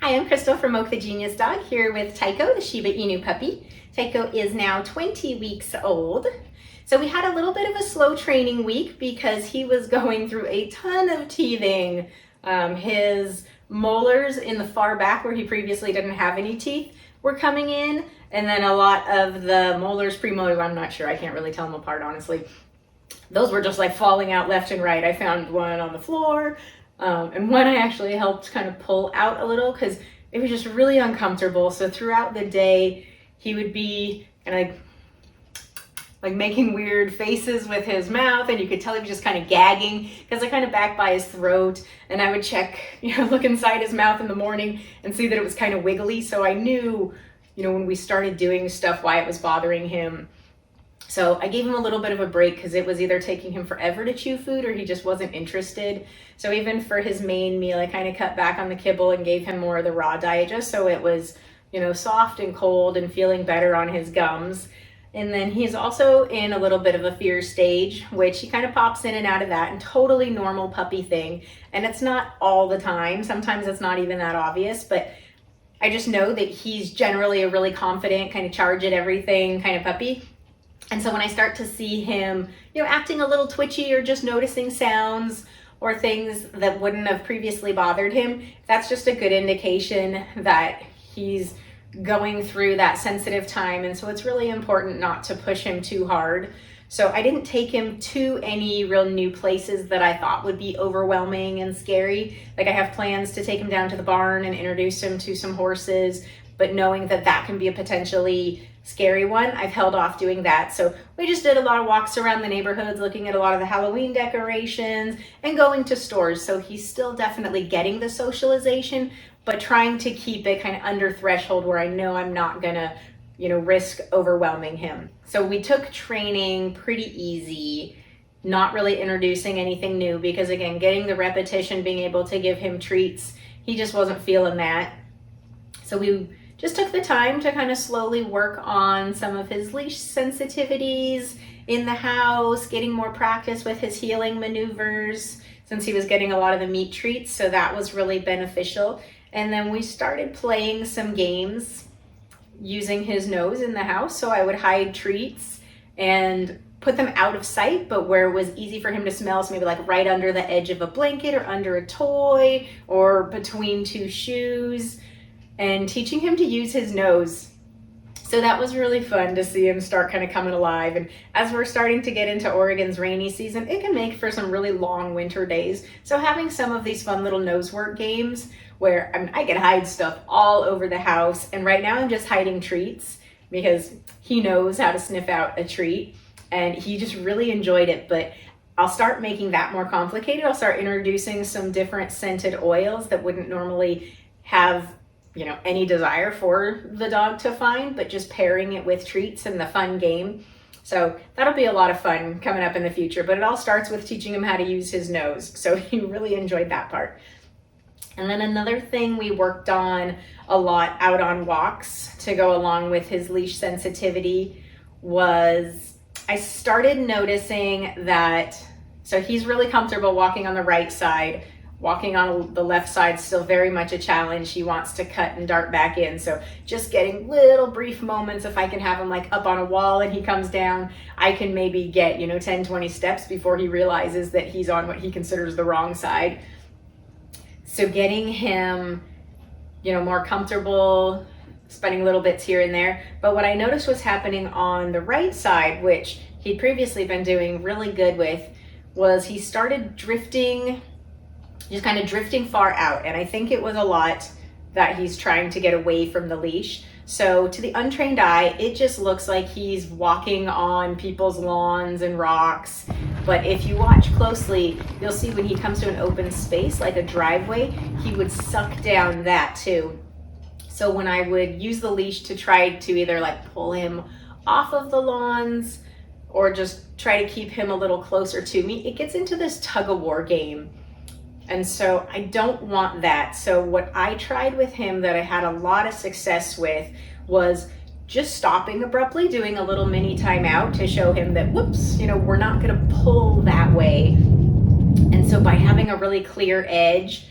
Hi, I'm Crystal from Oak the Genius Dog, here with Taiko, the Shiba Inu puppy. Taiko is now 20 weeks old. So we had a little bit of a slow training week because he was going through a ton of teething. His molars in the far back where he previously didn't have any teeth were coming in, and then a lot of the molars, premolars, I'm not sure, I can't really tell them apart honestly. Those were just like falling out left and right. I found one on the floor, and one I actually helped kind of pull out a little because it was just really uncomfortable. So throughout the day, he would be kind of like making weird faces with his mouth, and you could tell he was just kind of gagging because I kind of back by his throat, and I would check, look inside his mouth in the morning and see that it was kind of wiggly. So I knew, when we started doing stuff, why it was bothering him. So I gave him a little bit of a break because it was either taking him forever to chew food or he just wasn't interested. So even for his main meal, I kind of cut back on the kibble and gave him more of the raw diet just so it was, soft and cold and feeling better on his gums. And then he's also in a little bit of a fear stage, which he kind of pops in and out of that, and totally normal puppy thing. And it's not all the time. Sometimes it's not even that obvious, but I just know that he's generally a really confident, kind of charge at everything kind of puppy. And so when I start to see him, acting a little twitchy or just noticing sounds or things that wouldn't have previously bothered him, that's just a good indication that he's going through that sensitive time. And so it's really important not to push him too hard. So I didn't take him to any real new places that I thought would be overwhelming and scary. Like I have plans to take him down to the barn and introduce him to some horses, but knowing that that can be a potentially scary one, I've held off doing that. So we just did a lot of walks around the neighborhoods, looking at a lot of the Halloween decorations and going to stores. So he's still definitely getting the socialization, but trying to keep it kind of under threshold where I know I'm not gonna, risk overwhelming him. So we took training pretty easy, not really introducing anything new because again, getting the repetition, being able to give him treats, he just wasn't feeling that. So we just took the time to kind of slowly work on some of his leash sensitivities in the house, getting more practice with his heeling maneuvers since he was getting a lot of the meat treats. So that was really beneficial. And then we started playing some games using his nose in the house. So I would hide treats and put them out of sight, but where it was easy for him to smell. So maybe like right under the edge of a blanket or under a toy or between two shoes, and teaching him to use his nose. So that was really fun to see him start kind of coming alive. And as we're starting to get into Oregon's rainy season, it can make for some really long winter days. So having some of these fun little nose work games where I can hide stuff all over the house. And right now I'm just hiding treats because he knows how to sniff out a treat and he just really enjoyed it. But I'll start making that more complicated. I'll start introducing some different scented oils that wouldn't normally have any desire for the dog to find, but just pairing it with treats and the fun game. So that'll be a lot of fun coming up in the future, but it all starts with teaching him how to use his nose. So he really enjoyed that part. And then another thing we worked on a lot out on walks to go along with his leash sensitivity was I started noticing that, so he's really comfortable walking on the right side. Walking on the left side is still very much a challenge. He wants to cut and dart back in. So just getting little brief moments, if I can have him like up on a wall and he comes down, I can maybe get, 10, 20 steps before he realizes that he's on what he considers the wrong side. So getting him, more comfortable, spending little bits here and there. But what I noticed was happening on the right side, which he'd previously been doing really good with, was he started drifting, just kind of drifting far out. And I think it was a lot that he's trying to get away from the leash. So to the untrained eye, it just looks like he's walking on people's lawns and rocks. But if you watch closely, you'll see when he comes to an open space, like a driveway, he would suck down that too. So when I would use the leash to try to either like pull him off of the lawns or just try to keep him a little closer to me, it gets into this tug of war game. And so I don't want that. So what I tried with him that I had a lot of success with was just stopping abruptly, doing a little mini timeout to show him that, whoops, we're not gonna pull that way. And so by having a really clear edge,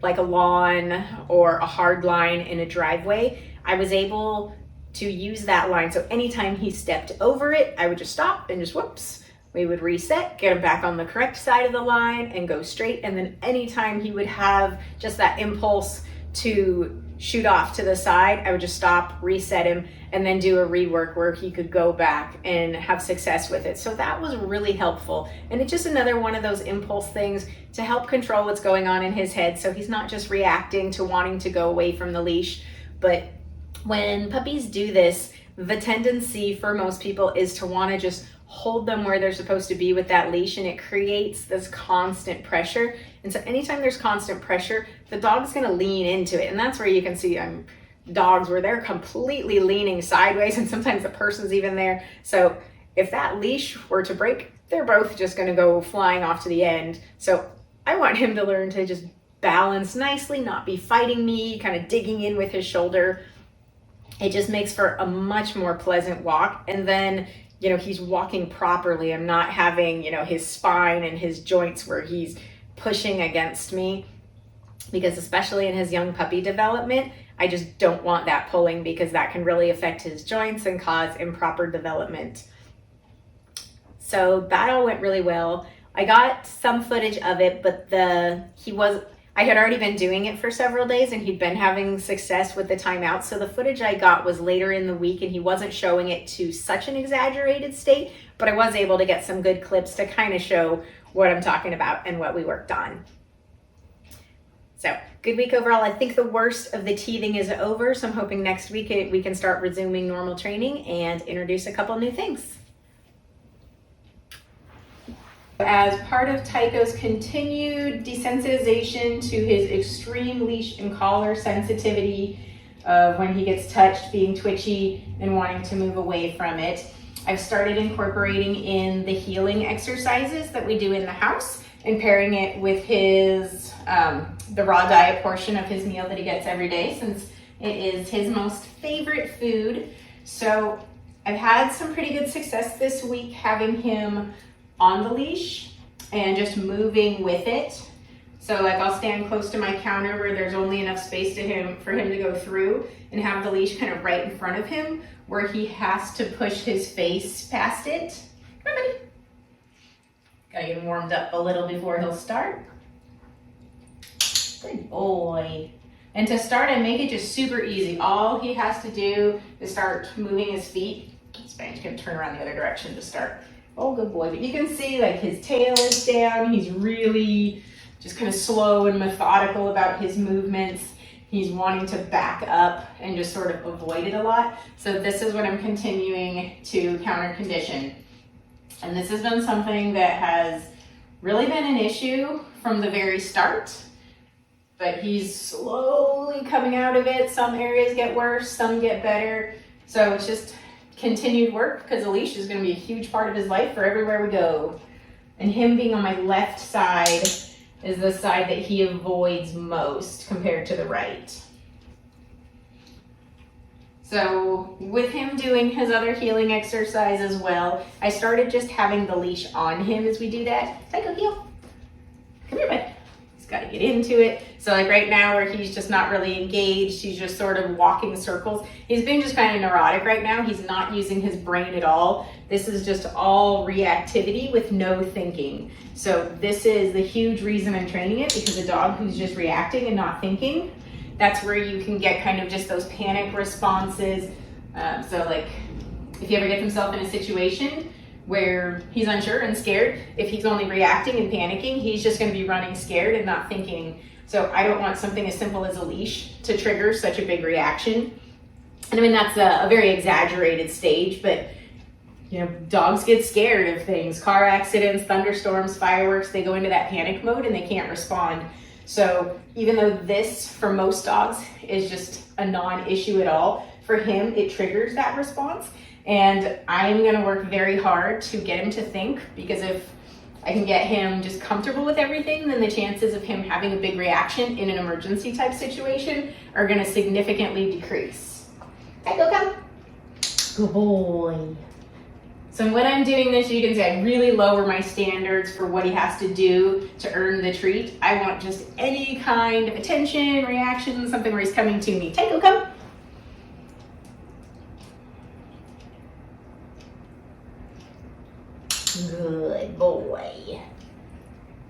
like a lawn or a hard line in a driveway, I was able to use that line. So anytime he stepped over it, I would just stop and just whoops, we would reset, get him back on the correct side of the line and go straight. And then anytime he would have just that impulse to shoot off to the side, I would just stop, reset him, and then do a rework where he could go back and have success with it. So that was really helpful. And it's just another one of those impulse things to help control what's going on in his head. So he's not just reacting to wanting to go away from the leash. But when puppies do this, the tendency for most people is to want to just hold them where they're supposed to be with that leash, and it creates this constant pressure. And so anytime there's constant pressure, the dog's going to lean into it. And that's where you can see dogs where they're completely leaning sideways, and sometimes the person's even there. So if that leash were to break, they're both just going to go flying off to the end. So I want him to learn to just balance nicely, not be fighting me, kind of digging in with his shoulder. It just makes for a much more pleasant walk. And then, you know, he's walking properly. I'm not having, you know, his spine and his joints where he's pushing against me, because especially in his young puppy development, I just don't want that pulling, because that can really affect his joints and cause improper development. So that all went really well. I got some footage of it, but I had already been doing it for several days and he'd been having success with the timeout. So the footage I got was later in the week and he wasn't showing it to such an exaggerated state, but I was able to get some good clips to kind of show what I'm talking about and what we worked on. So good week overall. I think the worst of the teething is over. So I'm hoping next week we can start resuming normal training and introduce a couple new things. As part of Taiko's continued desensitization to his extreme leash and collar sensitivity of when he gets touched, being twitchy and wanting to move away from it, I've started incorporating in the healing exercises that we do in the house and pairing it with his the raw diet portion of his meal that he gets every day, since it is his most favorite food. So I've had some pretty good success this week having him on the leash and just moving with it. So like I'll stand close to my counter where there's only enough space for him to go through, and have the leash kind of right in front of him where he has to push his face past it. Come on, buddy. Gotta get him warmed up a little before he'll start. Good boy. And to start, I make it just super easy. All he has to do is start moving his feet. Spanx can turn around the other direction to start. Oh, good boy. But you can see like his tail is down. He's really just kind of slow and methodical about his movements. He's wanting to back up and just sort of avoid it a lot. So this is what I'm continuing to counter condition. And this has been something that has really been an issue from the very start, but he's slowly coming out of it. Some areas get worse, some get better. So it's just continued work, because the leash is going to be a huge part of his life for everywhere we go. And him being on my left side is the side that he avoids most compared to the right. So with him doing his other healing exercise as well, I started just having the leash on him as we do that. Taiko, heel. Come here, bud. He's got to get into it. So like right now where he's just not really engaged, he's just sort of walking circles. He's being just kind of neurotic right now. He's not using his brain at all. This is just all reactivity with no thinking. So this is the huge reason I'm training it, because a dog who's just reacting and not thinking, that's where you can get kind of just those panic responses. So like if he ever gets himself in a situation where he's unsure and scared, if he's only reacting and panicking, he's just going to be running scared and not thinking. So I don't want something as simple as a leash to trigger such a big reaction. And I mean, that's a very exaggerated stage, but you know, dogs get scared of things, car accidents, thunderstorms, fireworks, they go into that panic mode and they can't respond. So even though this for most dogs is just a non-issue at all, for him, it triggers that response. And I'm going to work very hard to get him to think, because if I can get him just comfortable with everything, then the chances of him having a big reaction in an emergency type situation are going to significantly decrease. Taiko, come. Good boy. So when I'm doing this, you can see I really lower my standards for what he has to do to earn the treat. I want just any kind of attention, reaction, something where he's coming to me. Taiko, come. Good boy.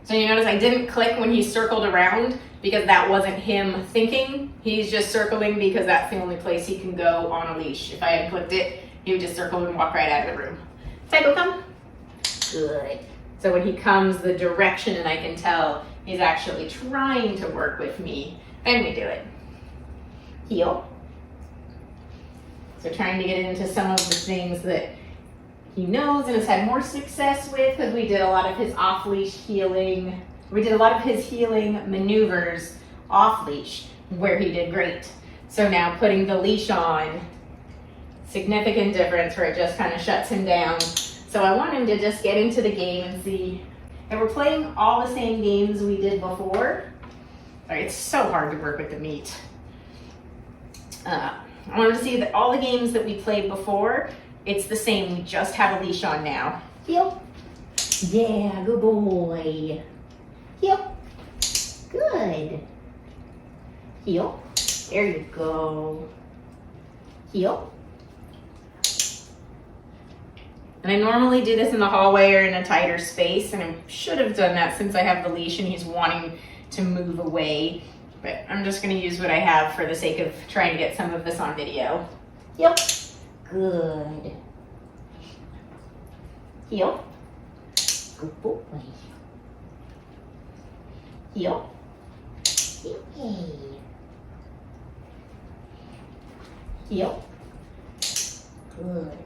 So you notice I didn't click when he circled around because that wasn't him thinking. He's just circling because that's the only place he can go on a leash. If I had clicked it, he would just circle and walk right out of the room. Taiko, come. Good. So when he comes the direction and I can tell he's actually trying to work with me, then we do it. Heel. So trying to get into some of the things that he knows and has had more success with, because we did a lot of his off-leash healing. We did a lot of his healing maneuvers off-leash where he did great. So now putting the leash on, significant difference where it just kind of shuts him down. So I want him to just get into the game and see. And we're playing all the same games we did before. It's so hard to work with the meat. I want him to see that all the games that we played before, it's the same. We just have a leash on now. Heel. Yeah, good boy. Heel. Good. Heel. There you go. Heel. And I normally do this in the hallway or in a tighter space, and I should have done that since I have the leash and he's wanting to move away. But I'm just gonna use what I have for the sake of trying to get some of this on video. Heel. Good. Heel. Good boy. Heel. Yay. Heel. Good.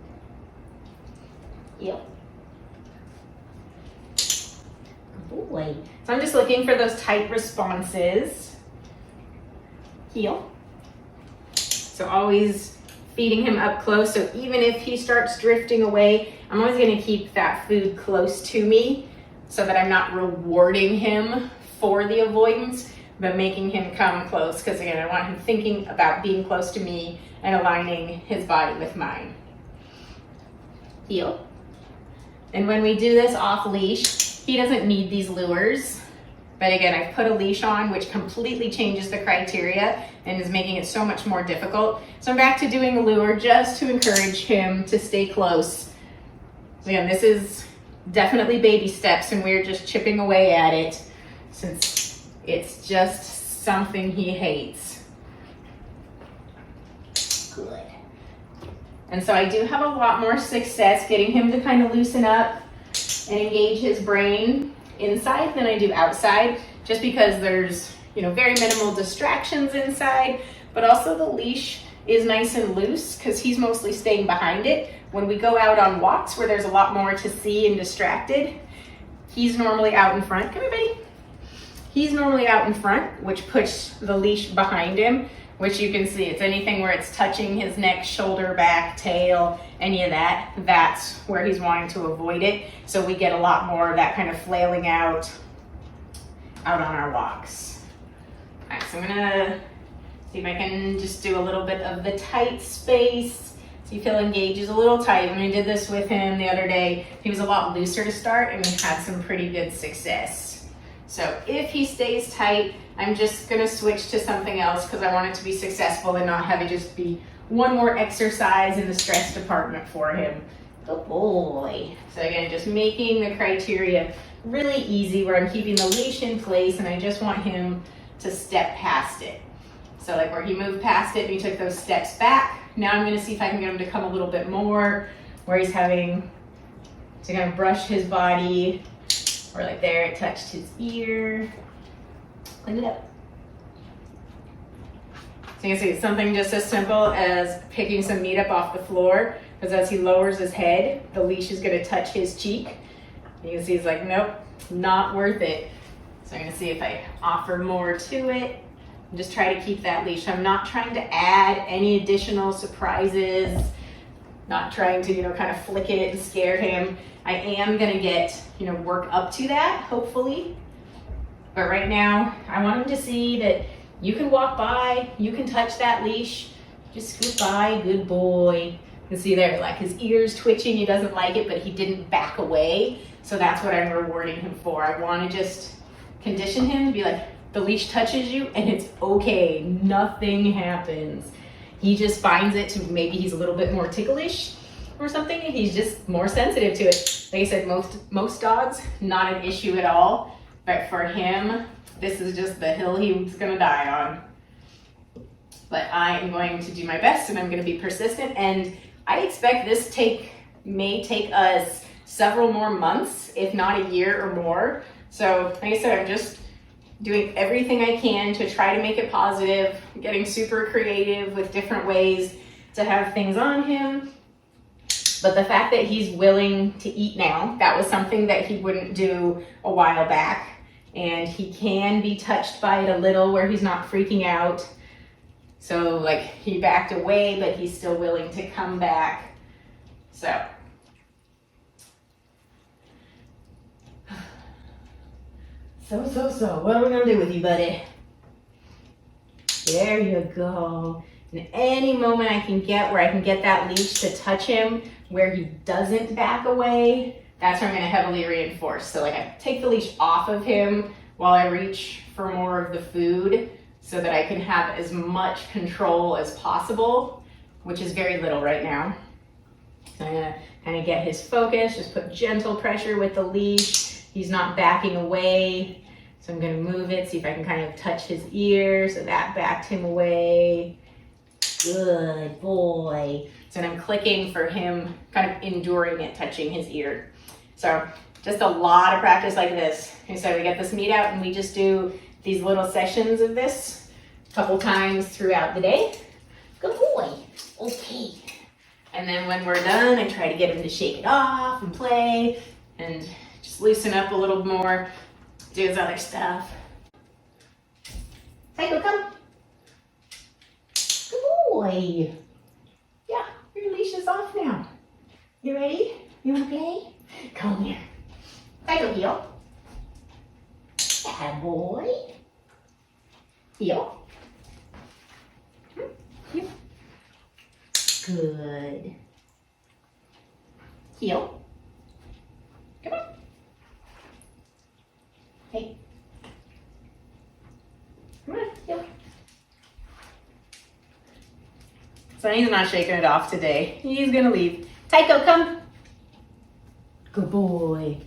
Heel. Good boy. So I'm just looking for those tight responses. Heel. So always feeding him up close. So even if he starts drifting away, I'm always going to keep that food close to me so that I'm not rewarding him for the avoidance, but making him come close. Because again, I want him thinking about being close to me and aligning his body with mine. Heel. And when we do this off leash, he doesn't need these lures. But again, I've put a leash on, which completely changes the criteria and is making it so much more difficult. So I'm back to doing a lure just to encourage him to stay close. So again, this is definitely baby steps, and we're just chipping away at it since it's just something he hates. Good. And so I do have a lot more success getting him to kind of loosen up and engage his brain inside than I do outside, just because there's, very minimal distractions inside, but also the leash is nice and loose because he's mostly staying behind it. When we go out on walks where there's a lot more to see and distracted, he's normally out in front. Come here, buddy. He's normally out in front, which puts the leash behind him, which you can see it's anything where it's touching his neck, shoulder, back, tail, any of that, that's where he's wanting to avoid it. So we get a lot more of that kind of flailing out on our walks. All right, so I'm gonna see if I can just do a little bit of the tight space. See if he'll engage. He's a little tight. When I did this with him the other day, he was a lot looser to start and we had some pretty good success. So if he stays tight, I'm just gonna switch to something else because I want it to be successful and not have it just be one more exercise in the stress department for him. Good boy. So again, just making the criteria really easy where I'm keeping the leash in place and I just want him to step past it. So like where he moved past it and he took those steps back, now I'm gonna see if I can get him to come a little bit more where he's having to kind of brush his body, or like there, it touched his ear. Clean it up. So you can see it's something just as simple as picking some meat up off the floor, because as he lowers his head, the leash is gonna touch his cheek. You can see he's like, nope, not worth it. So I'm gonna see if I offer more to it and just try to keep that leash. I'm not trying to add any additional surprises, not trying to, kind of flick it and scare him. I am gonna get, work up to that, hopefully. But right now, I want him to see that you can walk by, you can touch that leash, just scoot by, good boy. You see there, like his ears twitching, he doesn't like it, but he didn't back away. So that's what I'm rewarding him for. I want to just condition him to be like, the leash touches you and it's okay, nothing happens. He just finds it to, maybe he's a little bit more ticklish or something, and he's just more sensitive to it. Like I said, most dogs, not an issue at all, but for him, this is just the hill he's gonna die on. But I am going to do my best and I'm gonna be persistent, and I expect this may take us several more months, if not a year or more. So like I said, I'm just doing everything I can to try to make it positive, getting super creative with different ways to have things on him. But the fact that he's willing to eat now, that was something that he wouldn't do a while back. And he can be touched by it a little where he's not freaking out. So like he backed away, but he's still willing to come back. So. So, what are we gonna do with you, buddy? There you go. And any moment I can get where I can get that leash to touch him where he doesn't back away, that's where I'm gonna heavily reinforce. So like I take the leash off of him while I reach for more of the food so that I can have as much control as possible, which is very little right now. So I'm gonna kind of get his focus, just put gentle pressure with the leash. He's not backing away. So I'm gonna move it, see if I can kind of touch his ear. So that backed him away. Good boy. So then I'm clicking for him, kind of enduring it, touching his ear. So just a lot of practice like this. Okay, so we get this meet out and we just do these little sessions of this a couple times throughout the day. Good boy. Okay. And then when we're done, I try to get him to shake it off and play and just loosen up a little more, do his other stuff. Taiko, come. Good boy. Yeah, your leash is off now. You ready? You wanna play? Come here. Taiko, heel. Bad boy. Heel. Heel. Good. Heel. Come on. Hey. Come on, heel. So he's not shaking it off today. He's gonna leave. Taiko, come. Good boy.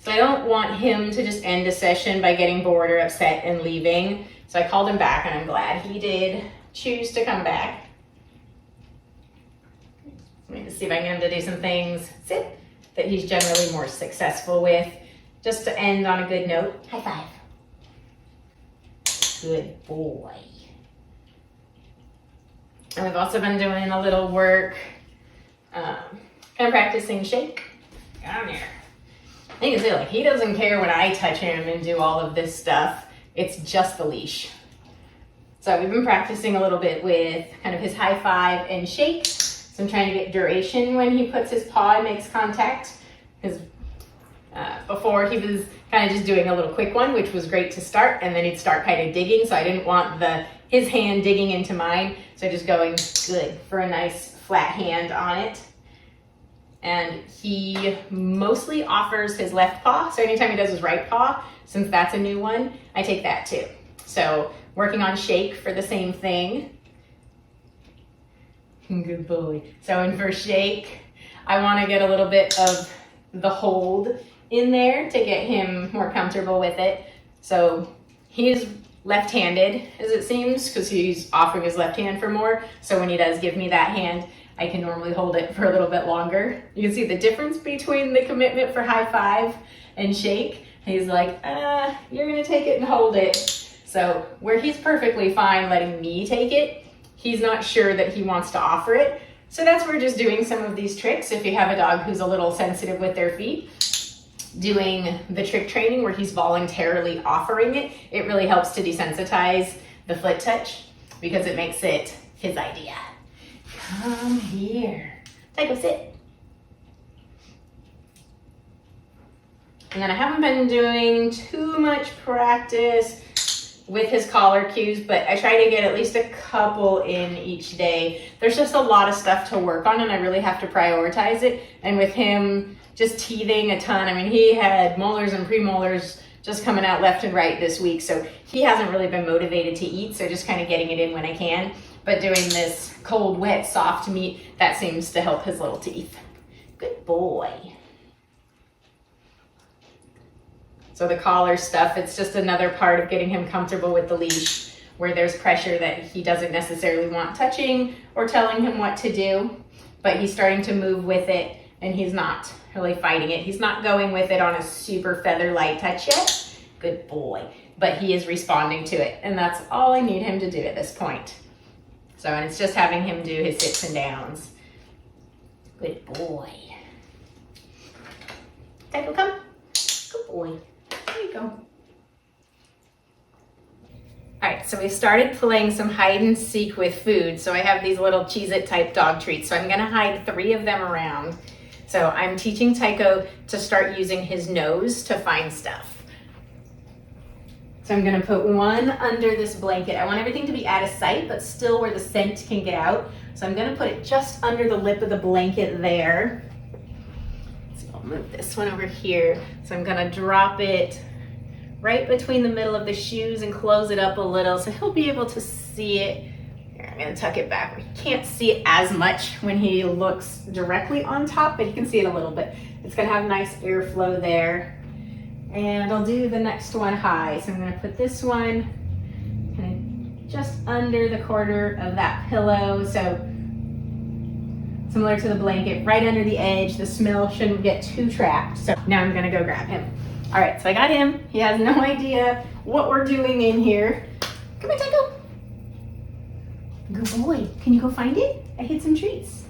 So I don't want him to just end a session by getting bored or upset and leaving. So I called him back and I'm glad he did choose to come back. Let me just see if I can get him to do some things, sit, that he's generally more successful with. Just to end on a good note. High five. Good boy. And we've also been doing a little work, kind of practicing shake. Come here. You can see, like, he doesn't care when I touch him and do all of this stuff. It's just the leash. So we've been practicing a little bit with kind of his high five and shake. So I'm trying to get duration when he puts his paw and makes contact. Because before he was kind of just doing a little quick one, which was great to start, and then he'd start kind of digging. So I didn't want his hand digging into mine. So just going good for a nice flat hand on it. And he mostly offers his left paw. So anytime he does his right paw, since that's a new one, I take that too. So working on shake for the same thing. Good boy. So in for shake, I want to get a little bit of the hold in there to get him more comfortable with it. So he's left-handed, as it seems, because he's offering his left hand for more. So when he does give me that hand, I can normally hold it for a little bit longer. You can see the difference between the commitment for high five and shake. He's like, you're gonna take it and hold it. So where he's perfectly fine letting me take it, he's not sure that he wants to offer it. So that's where just doing some of these tricks, if you have a dog who's a little sensitive with their feet, doing the trick training where he's voluntarily offering it, it really helps to desensitize the foot touch because it makes it his idea. Come here. Taiko, sit. And then I haven't been doing too much practice with his collar cues, but I try to get at least a couple in each day. There's just a lot of stuff to work on and I really have to prioritize it. And with him just teething a ton, I mean, he had molars and premolars just coming out left and right this week. So he hasn't really been motivated to eat. So just kind of getting it in when I can. But doing this cold, wet, soft meat, that seems to help his little teeth. Good boy. So the collar stuff, it's just another part of getting him comfortable with the leash where there's pressure that he doesn't necessarily want touching or telling him what to do, but he's starting to move with it and he's not really fighting it. He's not going with it on a super feather light touch yet. Good boy. But he is responding to it and that's all I need him to do at this point. So, and it's just having him do his sits and downs. Good boy. Taiko, come. Good boy. There you go. All right, so we've started playing some hide and seek with food. So I have these little Cheez-It type dog treats. So I'm gonna hide 3 of them around. So I'm teaching Taiko to start using his nose to find stuff. So I'm gonna put one under this blanket. I want everything to be out of sight, but still where the scent can get out. So I'm gonna put it just under the lip of the blanket there. I'll move this one over here. So I'm gonna drop it right between the middle of the shoes and close it up a little so he'll be able to see it. Here, I'm gonna tuck it back. He can't see it as much when he looks directly on top, but he can see it a little bit. It's gonna have nice airflow there. And I'll do the next one high. So I'm gonna put this one kind of just under the corner of that pillow. So similar to the blanket, right under the edge. The smell shouldn't get too trapped. So now I'm gonna go grab him. All right, so I got him. He has no idea what we're doing in here. Come here, Taiko. Good boy. Can you go find it? I hid some treats.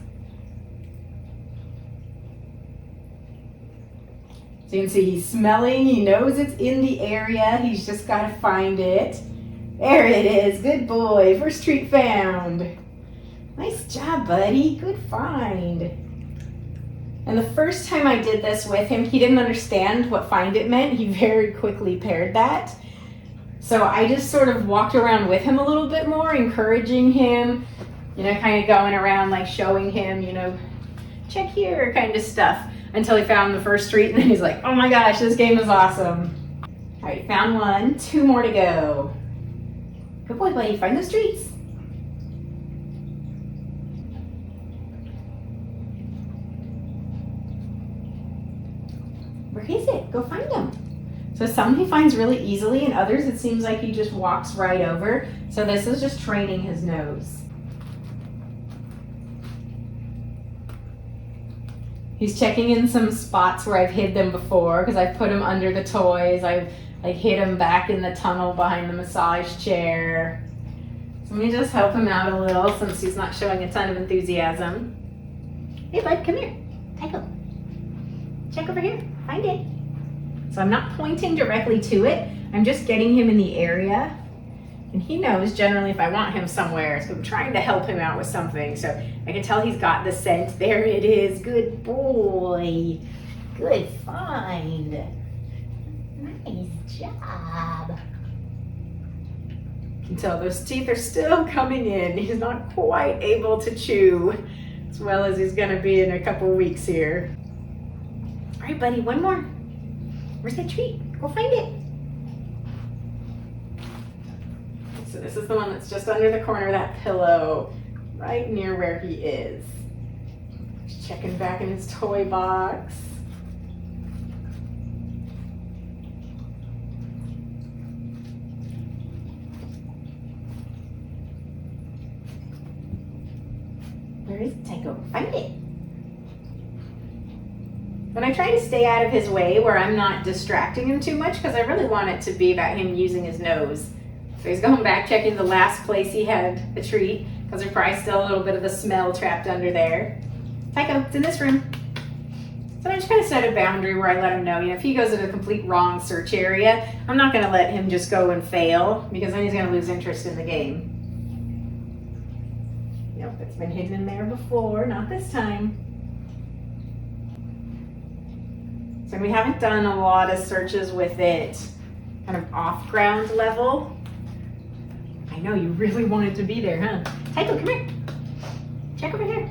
So you can see he's smelling. He knows it's in the area. He's just gotta find it. There it is. Good boy. First treat found. Nice job, buddy. Good find. And the first time I did this with him, he didn't understand what find it meant. He very quickly paired that. So I just sort of walked around with him a little bit more, encouraging him, you know, kind of going around like showing him, you know, check here kind of stuff until he found the first treat. And then he's like, oh my gosh, this game is awesome. All right, found one, 2 more to go. Good boy, buddy. Find those treats. Where is it? Go find him. So some he finds really easily and others it seems like he just walks right over. So this is just training his nose. He's checking in some spots where I've hid them before because I've put him under the toys. I've like hid him back in the tunnel behind the massage chair. So let me just help him out a little since he's not showing a ton of enthusiasm. Hey bud, come here. Taiko. Check over here. Find it. So I'm not pointing directly to it. I'm just getting him in the area. And he knows generally if I want him somewhere. So I'm trying to help him out with something. So I can tell he's got the scent. There it is. Good boy. Good find. Nice job. You can tell those teeth are still coming in. He's not quite able to chew as well as he's gonna be in a couple weeks here. All right, buddy, one more. Where's that treat? Go find it. So this is the one that's just under the corner of that pillow, right near where he is. Just checking back in his toy box. Where is it, Taiko? Find it. But I try to stay out of his way where I'm not distracting him too much because I really want it to be about him using his nose. So he's going back checking the last place he had the treat because there's probably still a little bit of the smell trapped under there. Taiko, it's in this room. So I just kind of set a boundary where I let him know, you know, if he goes to the complete wrong search area, I'm not going to let him just go and fail because then he's going to lose interest in the game. Nope, it's been hidden in there before, not this time. So we haven't done a lot of searches with it kind of off ground level. know, you really wanted to be there, huh? Taiko, come here. Check over here.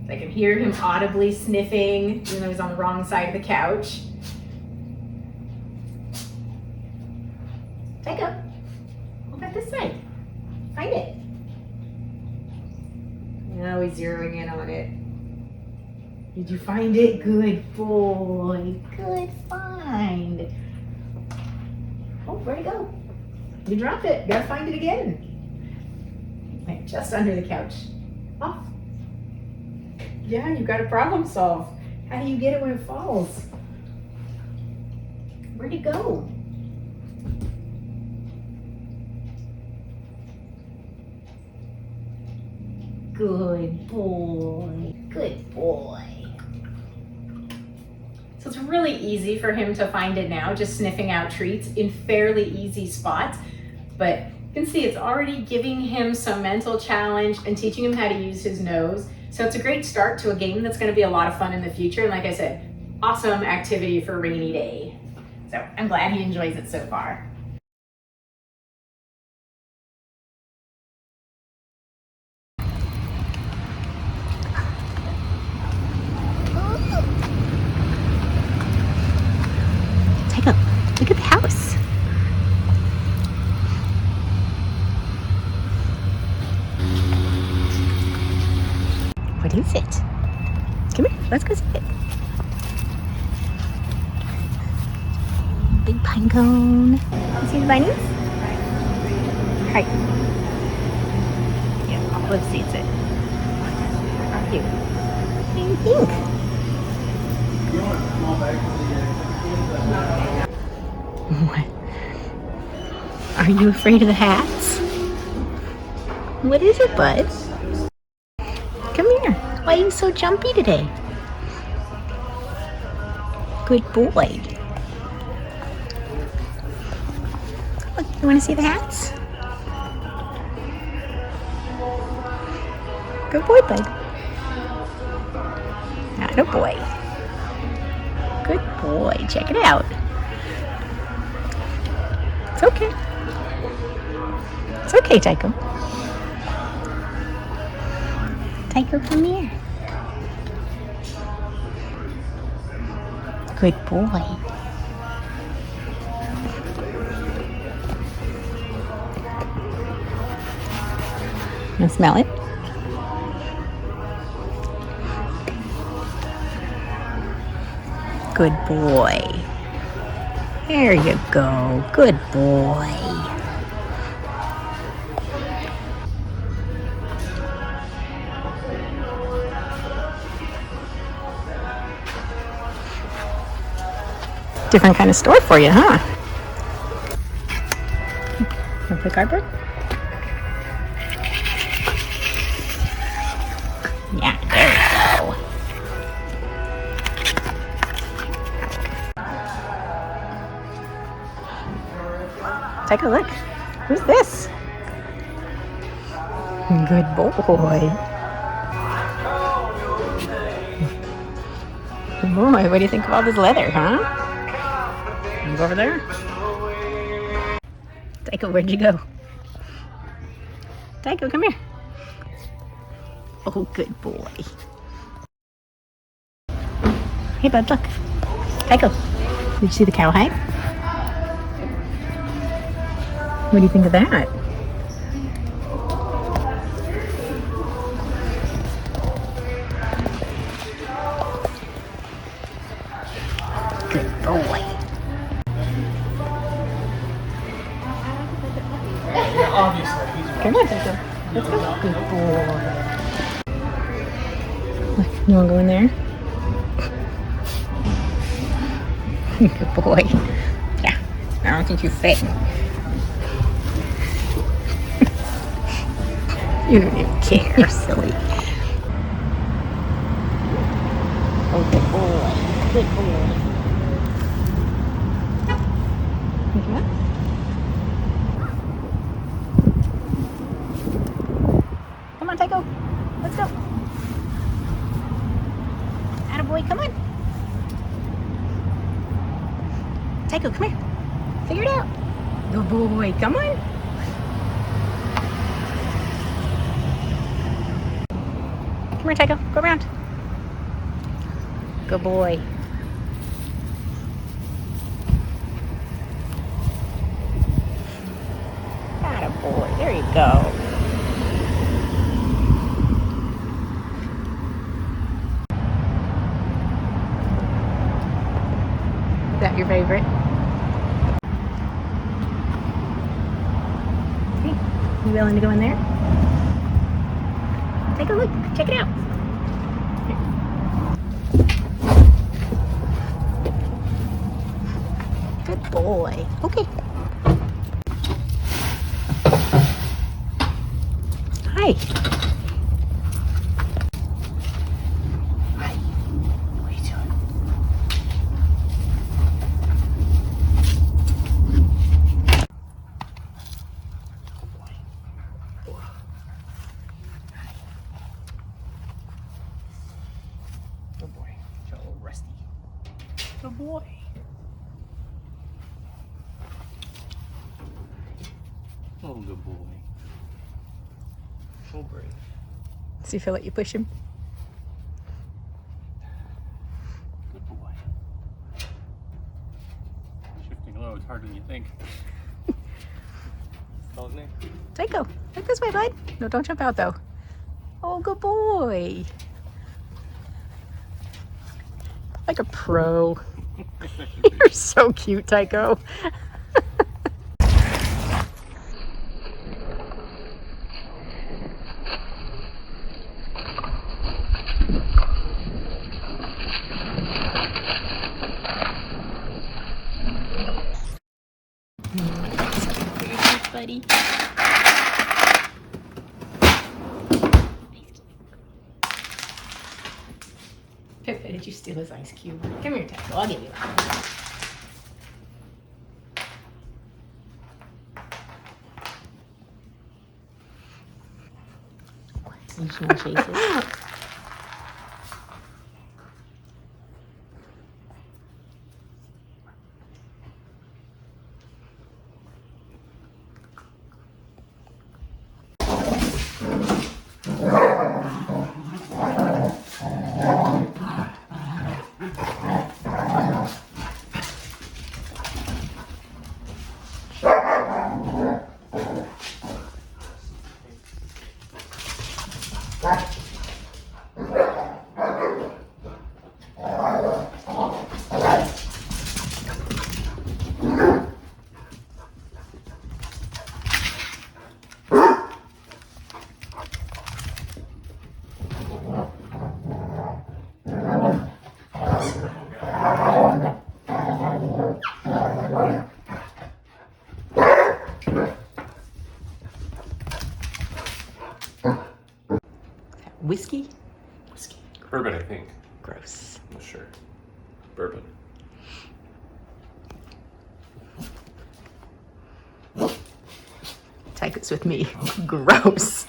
I can hear him audibly sniffing, even though he's on the wrong side of the couch. Taiko, what about this side? Find it. Now he's zeroing in on it. Did you find it? Good boy. Good find. Oh, where'd it go? You dropped it. Gotta find it again. Like just under the couch. Off. Yeah, you got a problem solved. How do you get it when it falls? Where'd it go? Good boy. Good boy. So it's really easy for him to find it now, just sniffing out treats in fairly easy spots. But you can see it's already giving him some mental challenge and teaching him how to use his nose. So it's a great start to a game that's going to be a lot of fun in the future. And like I said, awesome activity for a rainy day. So I'm glad he enjoys it so far. Taiko, look at the house. What is it? Come here, let's go see it. Big pine cone. You see the bunnies? Hi. Yeah, Olive sees it. How cute. What do you think? What? Are you afraid of the hats? What is it, bud? Come here. Why are you so jumpy today? Good boy. Look, you want to see the hats? Good boy, bud. Atta boy. Good boy. Check it out. It's okay. It's okay, Taiko. Taiko, come here. Good boy. Wanna smell it? Good boy. There you go. Good boy. Different kind of store for you, huh? Want to play cardboard? Yeah, there we go. Take a look. Who's this? Good boy. Good boy. What do you think of all this leather, huh? You go over there? Taiko, where'd you go? Taiko, come here. Oh, good boy. Hey, bud, look. Taiko, did you see the cowhide? What do you think of that? Good boy. Come on, Taiko. Let's go. Good boy. Look, you want to go in there? Good boy. Yeah, I don't think you fit. You don't even care, silly. Oh, good boy. Good boy. Come on. Come on, Taiko. Let's go. Attaboy, come on. Taiko, come here. Figure it out. Good boy. Come on. Come here, Taiko. Go around. Good boy. Atta boy. There you go. Is that your favorite? Hey, you willing to go in there? Take a look. Check it out. Good boy. Okay. Hi. Hi. What are you doing? Good boy. Good boy. You're a little rusty. Good boy. Oh, good boy. Oh, brave. Does he feel like you push him? Good boy. Shifting low is harder than you think. Call his name. Taiko, look this way, bud. No, don't jump out though. Oh, good boy. Like a pro. You're so cute, Taiko. Buddy. Pippa, did you steal his ice cube? Come here, Taiko. I'll give you one. You just want to chase it? Whiskey? Whiskey. Bourbon, I think. Gross. I'm not sure. Bourbon. Taiko's with me. Gross.